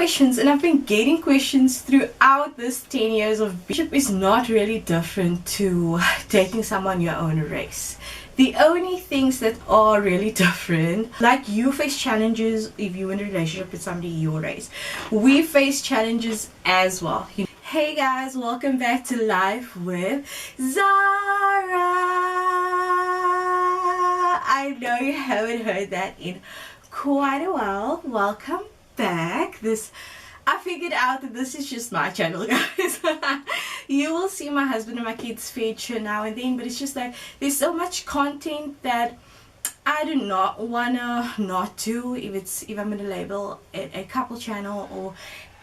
Questions, and I've been getting questions throughout this 10 years of relationship is not really different to dating someone your own race. The only things that are really different, like you face challenges if you're in a relationship with somebody your race, we face challenges as well. Hey guys, welcome back to Life with Zara. I know you haven't heard that in quite a while. Welcome back. I figured out that this is just my channel, guys. You will see my husband and my kids feature now and then, but it's just like there's so much content that I do not wanna not do if I'm gonna label it a couple channel or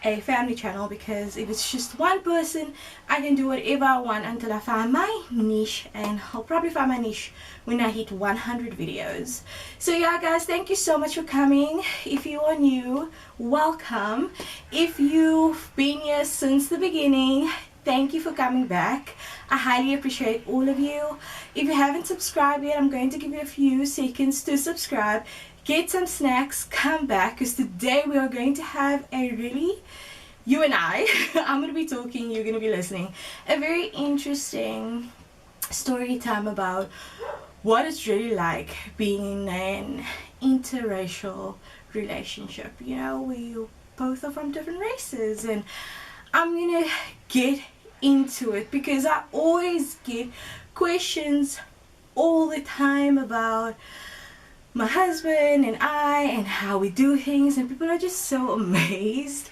a family channel, because if it's just one person I can do whatever I want until I find my niche, and I'll probably find my niche when I hit 100 videos. So yeah guys, thank you so much for coming. If you are new, welcome. If you've been here since the beginning, thank you for coming back. I highly appreciate all of you. If you haven't subscribed yet, I'm going to give you a few seconds to subscribe. Get some snacks, come back, because today we are going to have a really, you and I'm going to be talking, you're going to be listening, a very interesting story time about what it's really like being in an interracial relationship. You know, we both are from different races, and I'm going to get into it because I always get questions all the time about my husband and I and how we do things, and people are just so amazed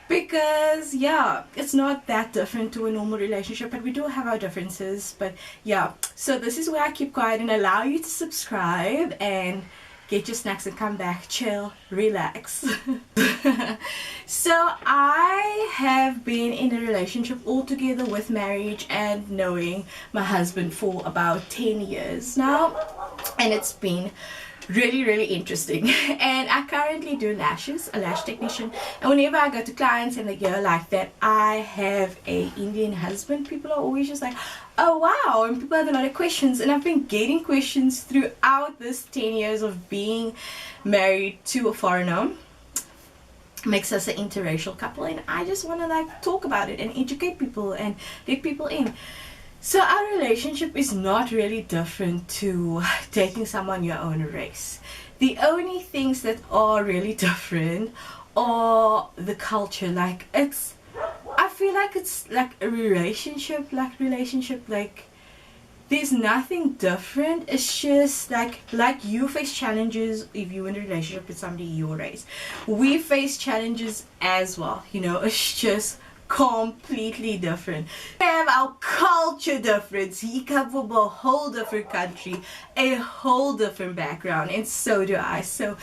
because yeah, it's not that different to a normal relationship, but we do have our differences. But yeah, so this is where I keep quiet and allow you to subscribe and get your snacks and come back, chill, relax. So I have been in a relationship altogether with marriage and knowing my husband for about 10 years now, and it's been really interesting. And I currently do lashes, a lash technician, and whenever I go to clients and they go like that I have a Indian husband, people are always just like, oh wow, and people have a lot of questions, and I've been getting questions throughout this 10 years of being married to a foreigner. Makes us an interracial couple, and I just want to like talk about it and educate people and let people in. So our relationship is not really different to dating someone your own race. The only things that are really different are the culture. Like I feel like it's like a relationship, like there's nothing different. It's just like you face challenges if you're in a relationship with somebody your race. We face challenges as well, you know. It's just completely different. We have our culture difference. He comes from a whole different country, a whole different background, and so do I. So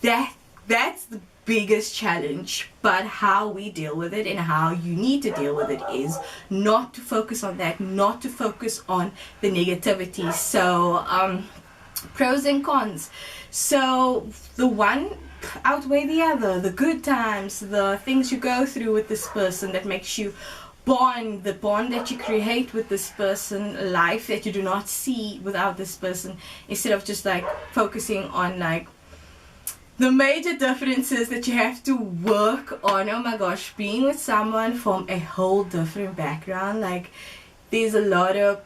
that's the biggest challenge. But how we deal with it and how you need to deal with it is not to focus on that, not to focus on the negativity. So pros and cons. So the one outweigh the other, the good times, the things you go through with this person that makes you bond, the bond that you create with this person, life that you do not see without this person, instead of just like focusing on like the major differences that you have to work on. Oh my gosh, being with someone from a whole different background, like there's a lot of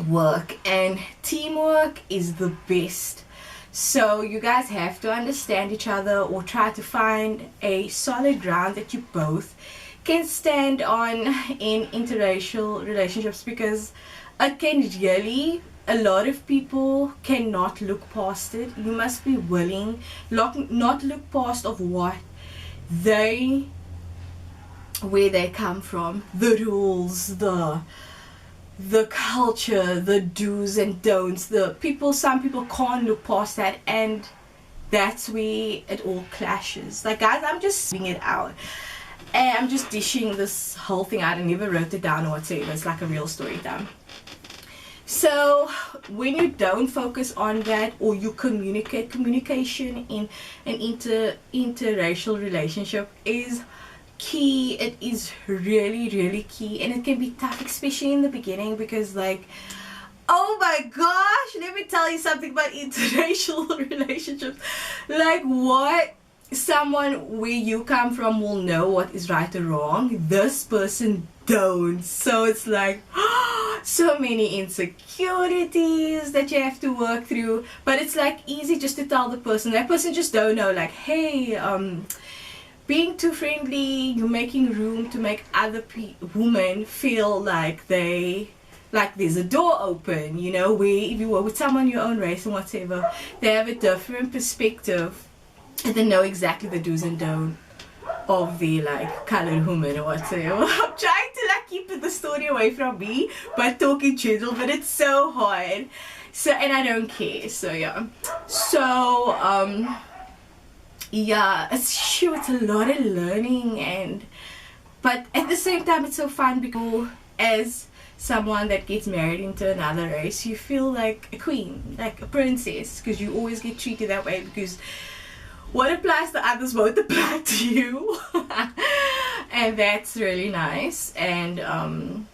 work, and teamwork is the best. So you guys have to understand each other, or try to find a solid ground that you both can stand on in interracial relationships, because it can really, a lot of people cannot look past it. You must be willing not look past of where they come from, the rules, the culture, the do's and don'ts, some people can't look past that, and that's where it all clashes. Like guys, I'm just seeing it out, and I'm just dishing this whole thing out. I never wrote it down or whatsoever. It's like a real story time. So when you don't focus on that, or you communication in an interracial relationship is key. It is really key, and it can be tough, especially in the beginning, because like, oh my gosh, let me tell you something about interracial relationships. Like what someone where you come from will know what is right or wrong. This person don't. So it's like so many insecurities that you have to work through. But it's like easy just to tell the person. That person just don't know, like, hey, being too friendly, you're making room to make other women feel like there's a door open, you know, where if you were with someone your own race and whatever, they have a different perspective and they know exactly the do's and don'ts of the like colored woman or whatever. I'm trying to like keep the story away from me by talking general, but it's so hard. So, and I don't care. So yeah. So yeah, it's a lot of learning, but at the same time it's so fun because as someone that gets married into another race, you feel like a queen, like a princess, because you always get treated that way, because what applies to others won't apply to you. And that's really nice. And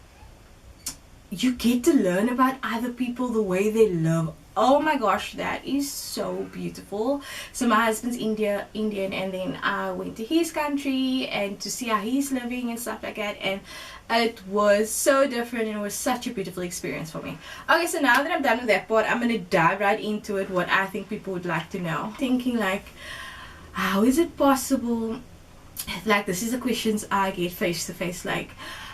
you get to learn about other people, the way they live. Oh my gosh, that is so beautiful. So my husband's Indian, and then I went to his country and to see how he's living and stuff like that, and it was so different and it was such a beautiful experience for me. Okay, so now that I'm done with that part, I'm gonna dive right into it, what I think people would like to know. Thinking like, how is it possible, like this is the questions I get face to face, like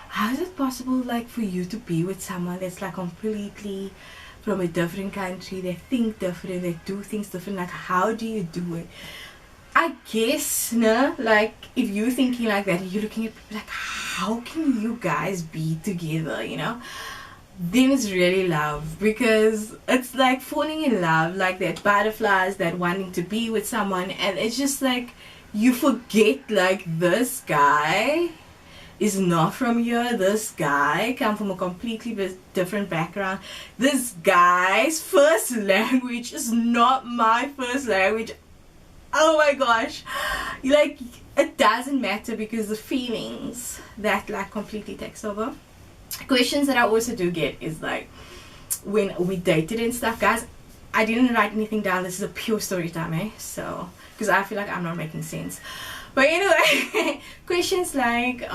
how is it possible like for you to be with someone that's like completely from a different country, they think different, they do things different, like how do you do it? I guess, no, like if you're thinking like that, you're looking at people like, how can you guys be together, you know? Then it's really love, because it's like falling in love, like that butterflies, that wanting to be with someone, and it's just like you forget like this guy is not from here, this guy come from a completely different background, this guy's first language is not my first language. Oh my gosh, like it doesn't matter, because the feelings that like completely takes over. Questions that I also do get is like when we dated and stuff, guys, I didn't write anything down, this is a pure story time, eh? So because I feel like I'm not making sense. But anyway, questions like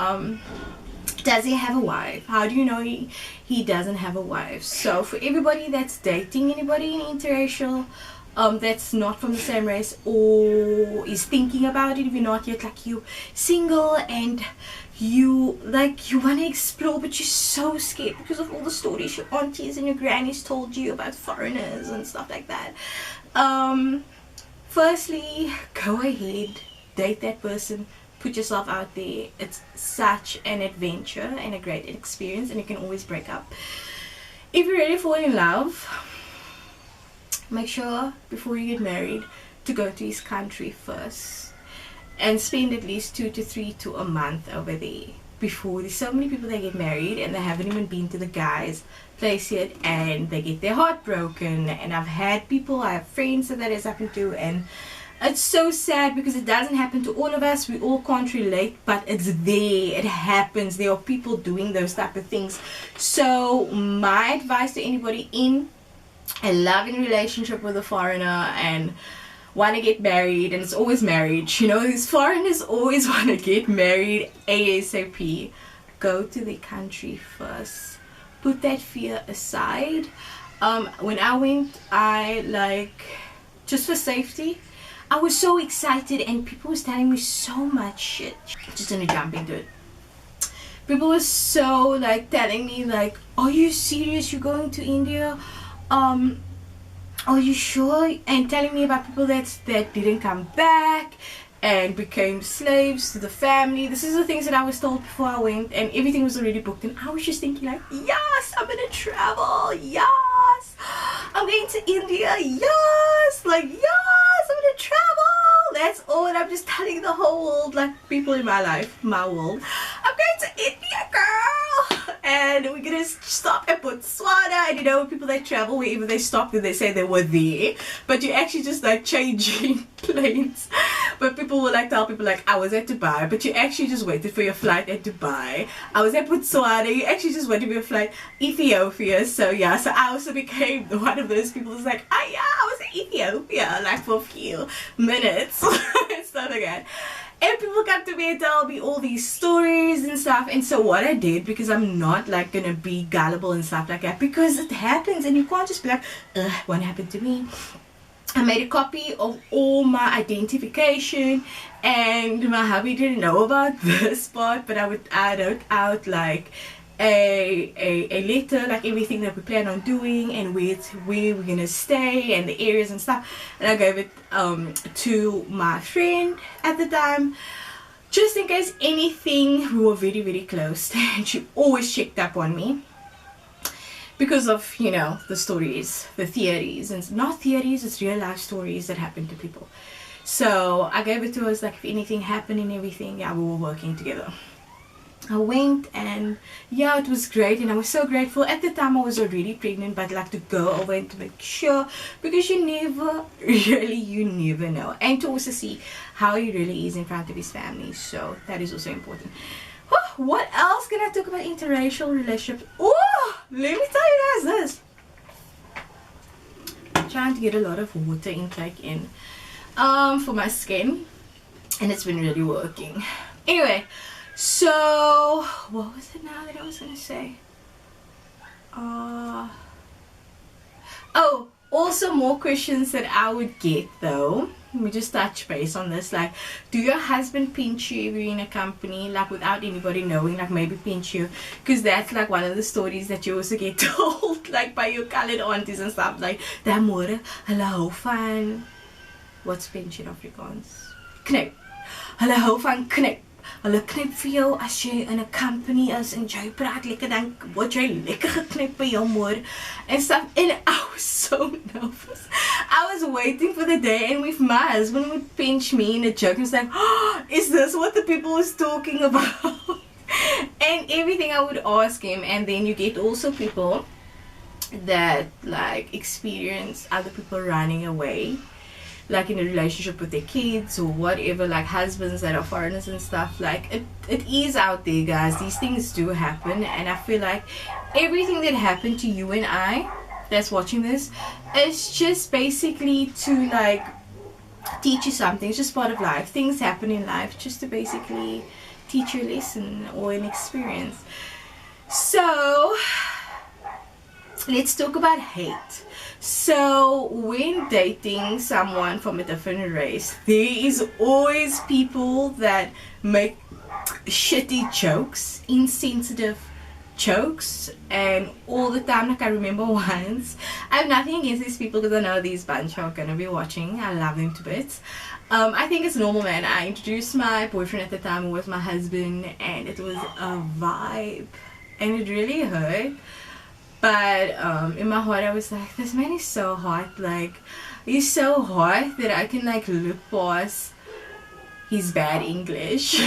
does he have a wife? How do you know he doesn't have a wife? So for everybody that's dating anybody in interracial that's not from the same race, or is thinking about it, if you're not yet, like you single and you want to explore but you're so scared because of all the stories your aunties and your grannies told you about foreigners and stuff like that, firstly, go ahead, date that person, put yourself out there. It's such an adventure and a great experience, and you can always break up. If you're ready to fall in love, make sure before you get married to go to his country first and spend at least 2 to 3 to a month over there before. There's so many people that get married and they haven't even been to the guy's place yet, and they get their heart broken. And I have friends that has happened to, and it's so sad because it doesn't happen to all of us. We all can't relate, but it's there, it happens. There are people doing those type of things. So my advice to anybody in a loving relationship with a foreigner and want to get married, and it's always marriage, you know, these foreigners always want to get married ASAP. Go to the country first, put that fear aside. When I went, just for safety, I was so excited, and people was telling me so much shit. Just gonna jump into it. People were so like telling me like, are you serious, you're going to India? Are you sure? And telling me about people that didn't come back and became slaves to the family. This is the things that I was told before I went, and everything was already booked, and I was just thinking like, yes, I'm gonna travel, yes, I'm going to India, yes, like yes, I'm gonna travel. That's all. And I'm just telling the whole world, like people in my life, my world, I'm going to India, girl, and we're gonna stop at Botswana. And you know, people that travel, wherever they stop, then they say they were there, but you're actually just like changing planes. But people will like tell people like, I was at Dubai, but you actually just waited for your flight at Dubai. I was at Botswana, you actually just waited for your flight Ethiopia. So yeah, so I also became one of those people who's like, oh yeah, I was in Ethiopia like for a few minutes. stuff like that. And people come to me and tell me all these stories and stuff. And so what I did, because I'm not like gonna be gullible and stuff like that, because it happens and you can't just be like, ugh, what happened to me? I made a copy of all my identification, and my hubby didn't know about this part, but I would add out like a letter, like everything that we plan on doing and where we're gonna stay and the areas and stuff. And I gave it to my friend at the time, just in case anything. We were very, very close, and she always checked up on me because of, you know, the stories, the theories, and not theories, it's real life stories that happen to people. So I gave it to us, like if anything happened and everything, yeah, we were working together. I went, and yeah, it was great, and I was so grateful. At the time I was already pregnant, but like to go over and to make sure, because you never know, and to also see how he really is in front of his family. So that is also important. What else can I talk about interracial relationships? Oh, let me tell you guys this. I'm trying to get a lot of water intake in for my skin, and it's been really working. Anyway, so what was it now that I was gonna say? Oh, also more questions that I would get though. Let me just touch base on this. Like, do your husband pinch you if you're in a company, like without anybody knowing, like maybe pinch you? Because that's like one of the stories that you also get told, like by your colored aunties and stuff. Like, daar môre, hulle hou van, what's pinch in Afrikaans? Knip. Hulle hou van knip. Hulle knip vir jou as jy in 'n company is en jy praat lekker, dan word jy lekker geknip by jou moeder and stuff. And I was so nervous. I was waiting for the day, and if my husband would pinch me in a joke, he was like, oh, is this what the people was talking about? And everything I would ask him. And then you get also people that like experience other people running away, like in a relationship with their kids or whatever, like husbands that are foreigners and stuff. Like it is out there, guys. These things do happen, and I feel like everything that happened to you and I that's watching this is just basically to like teach you something. It's just part of life. Things happen in life just to basically teach you a lesson or an experience. So let's talk about hate. So when dating someone from a different race, there is always people that make shitty jokes, insensitive jokes, and all the time. Like I remember once, I have nothing against these people because I know these bunch are gonna be watching. I love them to bits. I think it's normal, man. I introduced my boyfriend at the time with my husband, and it was a vibe, and it really hurt. But in my heart I was like, this man is so hot. Like, he's so hot that I can like look past his bad English.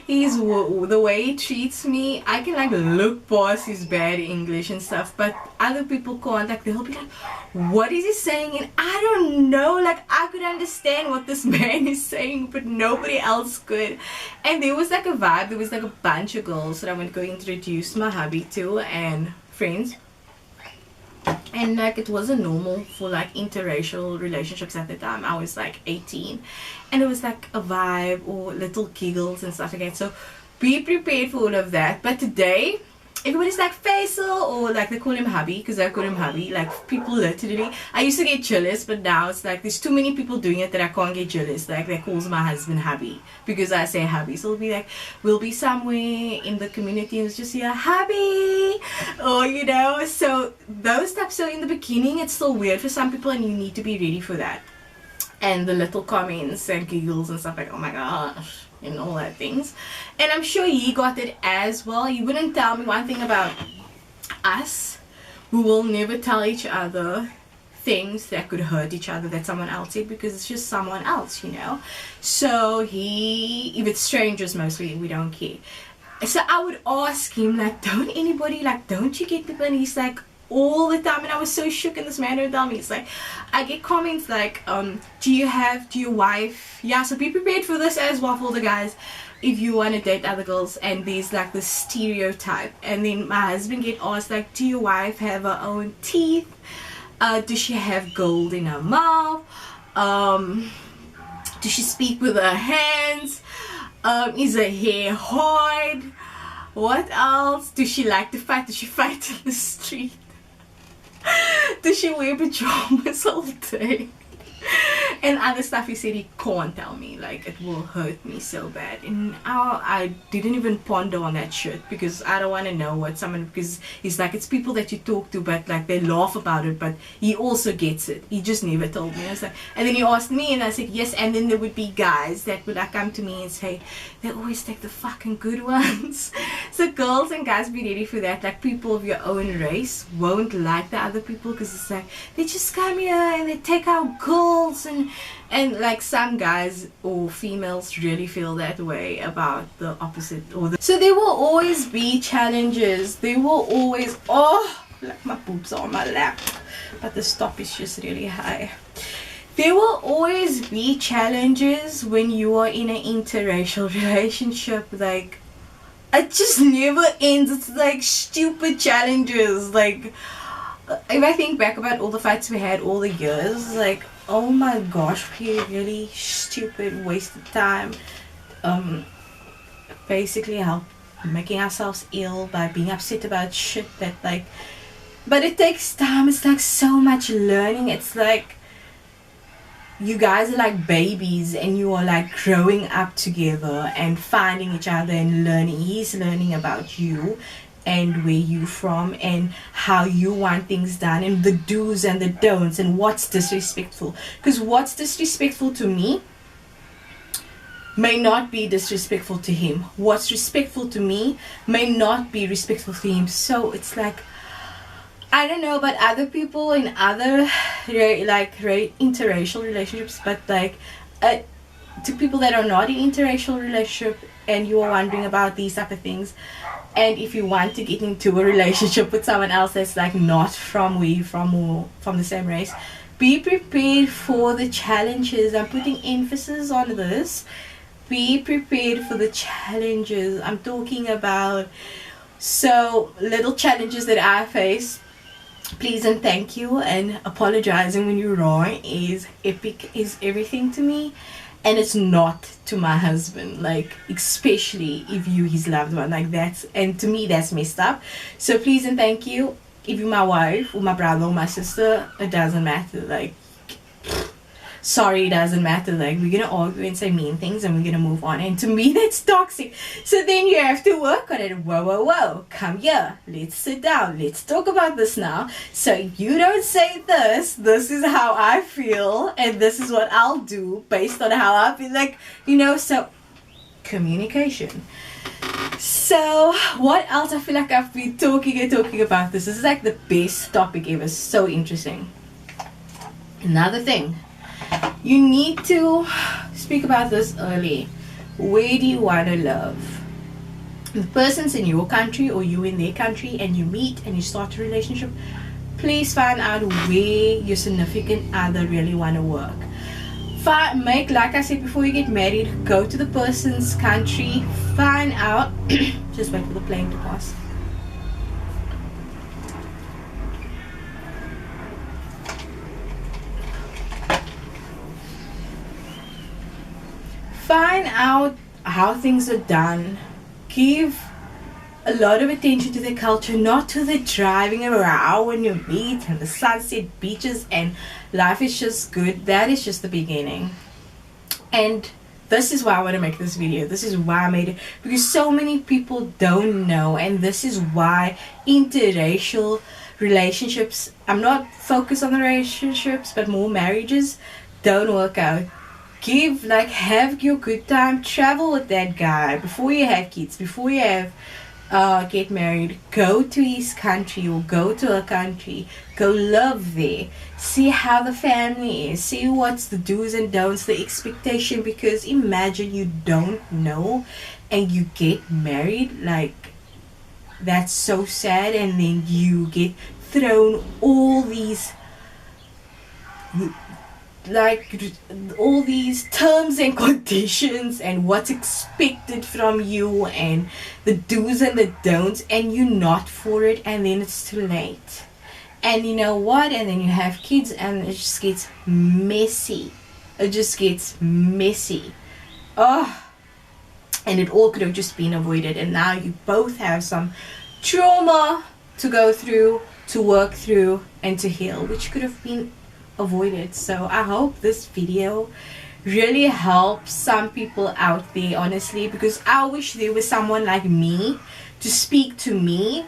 He's the way he treats me, I can like look past his bad English and stuff. But other people can't. Like, they'll be like, what is he saying? And I don't know. Like, I could understand what this man is saying, but nobody else could. And there was like a vibe. There was like a bunch of girls that I would go introduce my hubby to, and friends, and like it wasn't normal for like interracial relationships at the time. I was like 18, and it was like a vibe or little giggles and stuff like that. So be prepared for all of that. But today everybody's like Faisal, or like they call him hubby, because I call him hubby. Like, people literally, I used to get jealous, but now it's like there's too many people doing it that I can't get jealous. Like, they calls my husband hubby because I say hubby. So it'll be like, we'll be somewhere in the community and it's just here, hubby, or you know. So those types. So in the beginning it's still weird for some people, and you need to be ready for that. And the little comments and giggles and stuff, like, oh my gosh, and all that things. And I'm sure he got it as well. He wouldn't tell me one thing about us. We will never tell each other things that could hurt each other that someone else did, because it's just someone else, you know. So if it's strangers mostly, we don't care. So I would ask him, like, don't you get people? And he's like, all the time. And I was so shook, and this man would tell me, it's like, I get comments like, do your wife, yeah, so be prepared for this as well for the guys, if you want to date other girls. And there's like this stereotype. And then my husband get asked, like, do your wife have her own teeth? Does she have gold in her mouth? Does she speak with her hands? Is her hair hard? What else? Does she like to fight? Does she fight in the street? Does she wear pajamas all day? And other stuff he said he can't tell me, like it will hurt me so bad. And I didn't even ponder on that shit because I don't want to know what someone, because he's like, it's people that you talk to but like they laugh about it, but he also gets it. He just never told me. I was like, and then he asked me and I said yes. And then there would be guys that would like come to me and say they always take the fucking good ones. So girls and guys, be ready for that. Like people of your own race won't like the other people because it's like they just come here and they take our girls, and like some guys or females really feel that way about the opposite. So there will always be challenges. There will always, oh, like my boobs are on my lap, but the stop is just really high. There will always be challenges when you are in an interracial relationship. Like it just never ends. It's like stupid challenges. Like if I think back about all the fights we had all the years, like oh my gosh, we really stupid, wasted time. Basically help making ourselves ill by being upset about shit that like, but it takes time. It's like so much learning. It's like you guys are like babies and you are like growing up together and finding each other and learning. He's learning about you and where you from and how you want things done and the do's and the don'ts and what's disrespectful, because what's disrespectful to me may not be disrespectful to him. What's respectful to me may not be respectful to him. So it's like, I don't know about other people in other interracial relationships, but like to people that are not in interracial relationship and you are wondering about these type of things, and if you want to get into a relationship with someone else that's like not from where you're from or from the same race, be prepared for the challenges. I'm putting emphasis on this. Be prepared for the challenges. I'm talking about so little challenges that I face. Please and thank you and apologizing when you're wrong is epic, is everything to me. And it's not to my husband, like especially if you his loved one, like that's, and to me that's messed up. So please and thank you. If you're my wife or my brother or my sister, it doesn't matter. Like sorry, it doesn't matter. Like we're gonna argue and say mean things and we're gonna move on, and to me that's toxic. So then you have to work on it. Whoa, come here, let's sit down, let's talk about this now. So if you don't say this is how I feel and this is what I'll do based on how I feel, like, you know. So communication. So what else? I feel like I've been talking about this. This is like the best topic ever. So interesting. Another thing, you need to speak about this early. Where do you want to live? If the person's in your country or you in their country and you meet and you start a relationship, please find out where your significant other really want to work. Make, like I said, before you get married, go to the person's country, find out. Just wait for the plane to pass. Find out how things are done. Give a lot of attention to the culture, not to the driving around when you meet and the sunset beaches and life is just good. That is just the beginning. And this is why I want to make this video. This is why I made it, because so many people don't know, and this is why interracial relationships, I'm not focused on the relationships but more marriages, don't work out. Have your good time, travel with that guy before you have kids, before you have get married. Go to his country or go to her country, go live there, see how the family is, see what's the do's and don'ts, the expectation, because imagine you don't know and you get married. Like that's so sad, and then you get thrown all these terms and conditions and what's expected from you and the do's and the don'ts, and you're not for it, and then it's too late. And you know what, and then you have kids and it just gets messy. it just gets messy. Oh, and it all could have just been avoided, and now you both have some trauma to go through, to work through, and to heal, which could have been avoided. So I hope this video really helps some people out there, honestly, because I wish there was someone like me to speak to me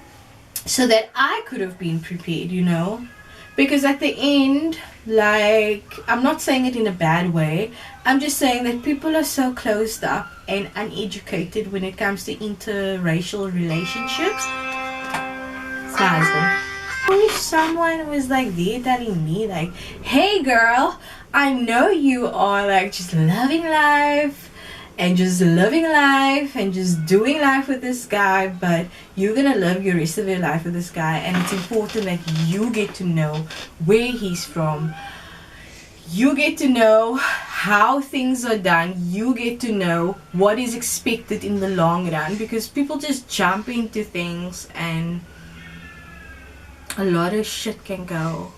so that I could have been prepared, you know. Because at the end, like, I'm not saying it in a bad way, I'm just saying that people are so closed up and uneducated when it comes to interracial relationships. It's my husband. I wish someone was like there telling me like, hey girl, I know you are like just loving life and just living life and just doing life with this guy, but you're gonna live your rest of your life with this guy, and it's important that you get to know where he's from, you get to know how things are done, you get to know what is expected in the long run, because people just jump into things and a lot of shit can come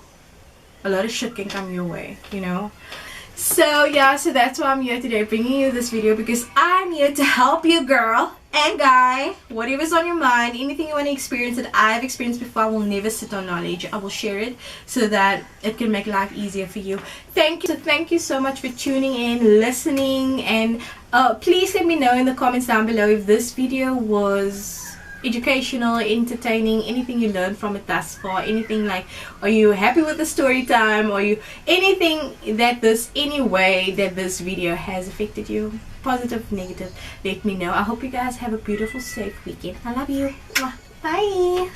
your way, you know. So yeah, so that's why I'm here today, bringing you this video, because I'm here to help you, girl and guy, whatever's on your mind, anything you want to experience that I've experienced before. I will never sit on knowledge. I will share it so that it can make life easier for you. Thank you so much for tuning in, listening, and please let me know in the comments down below if this video was educational, entertaining, anything you learned from it thus far, anything like, are you happy with the story time, or you anything that any way that this video has affected you, positive, negative, let me know. I hope you guys have a beautiful, safe weekend. I love you. Bye.